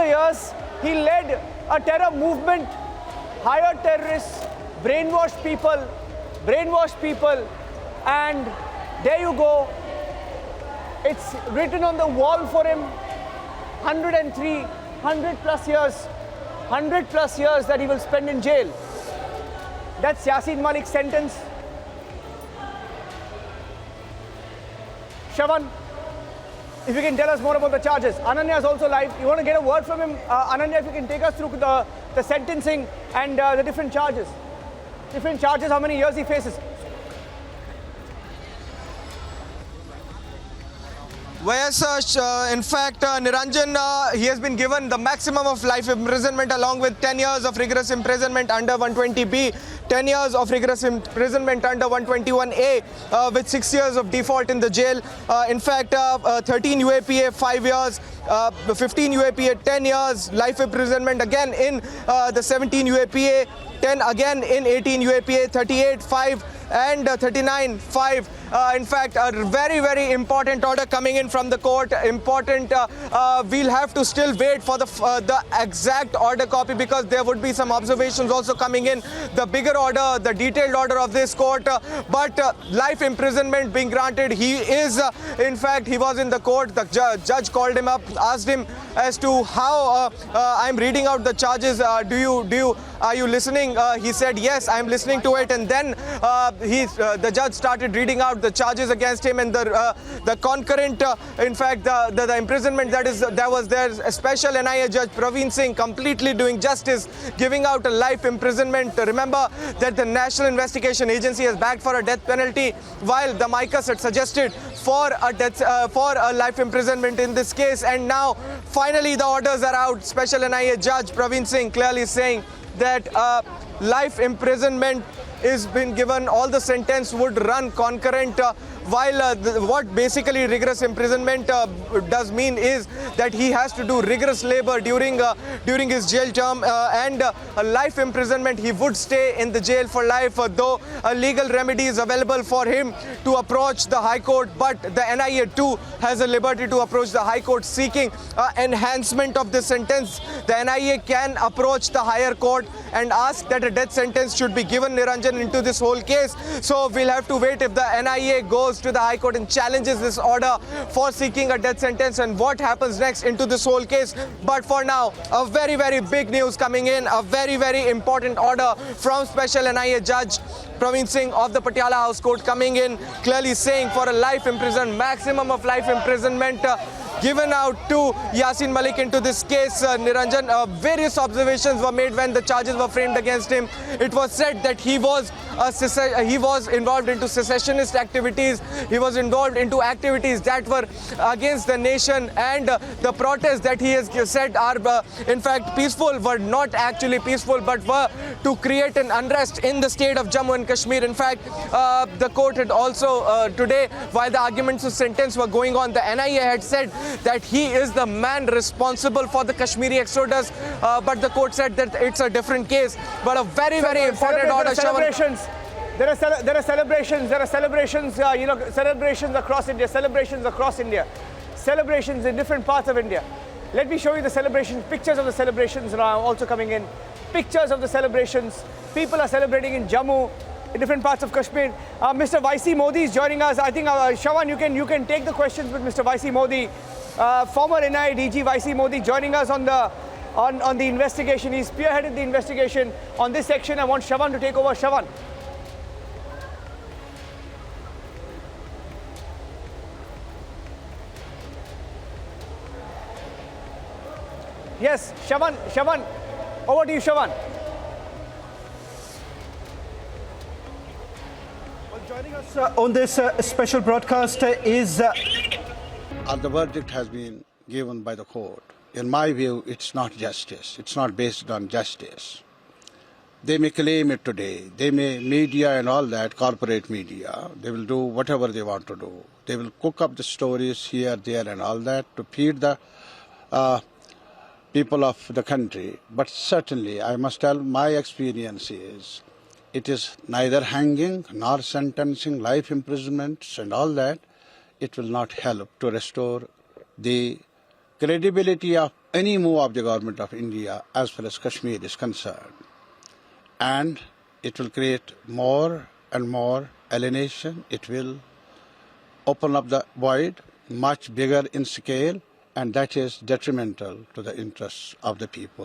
the years, he led a terror movement, hired terrorists, brainwashed people, and there you go. It's written on the wall for him. 103, 100 plus years that he will spend in jail. That's Yasin Malik's sentence. Shravan, if you can tell us more about the charges. Ananya is also live. You want to get a word from him? Ananya, if you can take us through the sentencing and the different charges. How many years he faces. Yes, in fact, Niranjan, he has been given the maximum of life imprisonment along with 10 years of rigorous imprisonment under 120B, 10 years of rigorous imprisonment under 121A, with 6 years of default in the jail. In fact, 13 UAPA, 5 years, 15 UAPA, 10 years, life imprisonment again in the 17 UAPA, 10 again in 18 UAPA, 38, 5 and 39, 5. In fact, a very, very important order coming in from the court. We'll have to still wait for the exact order copy because there would be some observations also coming in. The bigger order, the detailed order of this court, but life imprisonment being granted. He is, in fact, he was in the court. The judge called him up, asked him as to how I'm reading out the charges. Are you listening? He said, yes, I'm listening to it. And then the judge started reading out the charges against him and the concurrent, in fact, the imprisonment that was there. A special NIA judge, Praveen Singh, completely doing justice, giving out a life imprisonment. Remember that the National Investigation Agency has backed for a death penalty, while the Micas had suggested for a life imprisonment in this case. And now, finally, the orders are out. Special NIA judge Praveen Singh clearly saying that life imprisonment is been given. All the sentence would run concurrent, while what basically rigorous imprisonment does mean is that he has to do rigorous labor during his jail term, and a life imprisonment. He would stay in the jail for life, though a legal remedy is available for him to approach the High Court, but the NIA too has a liberty to approach the High Court seeking enhancement of the sentence. The NIA can approach the higher court and ask that a death sentence should be given, Niranjan, into this whole case. So we'll have to wait if the NIA goes to the High Court and challenges this order for seeking a death sentence and what happens next into this whole case. But for now, a very, very big news coming in, a very, very important order from Special NIA Judge Praveen Singh of the Patiala House Court coming in, clearly saying for a life imprisonment, maximum of life imprisonment given out to Yasin Malik into this case. Niranjan, various observations were made when the charges were framed against him. It was said that he was involved into secessionist activities. He was involved into activities that were against the nation, and the protests that he has said are in fact peaceful were not actually peaceful, but were to create an unrest in the state of Jammu and Kashmir. In fact, the court had also today, while the arguments of sentence were going on, the NIA had said that he is the man responsible for the Kashmiri exodus, but the court said that it's a different case. But a very, very important order. There are celebrations. Celebrations across India. Celebrations in different parts of India. Let me show you the celebrations. Pictures of the celebrations are also coming in. Pictures of the celebrations. People are celebrating in Jammu, in different parts of Kashmir. Mr. YC Modi is joining us. I think, Shravan, you can take the questions with Mr. YC Modi. Former NIA DG YC Modi joining us on the investigation. He spearheaded the investigation on this section. I want Shravan to take over. Shravan. Yes, Shravan, over to you, Shravan. Well, joining us on this special broadcast is... The verdict has been given by the court. In my view, it's not justice. It's not based on justice. They may claim it today. They may, media and all that, corporate media, they will do whatever they want to do. They will cook up the stories here, there and all that to feed the people of the country. But certainly, I must tell my experience is, it is neither hanging nor sentencing, life imprisonments and all that. It will not help to restore the credibility of any move of the government of India as far as Kashmir is concerned. And it will create more and more alienation. It will open up the void much bigger in scale, and that is detrimental to the interests of the people.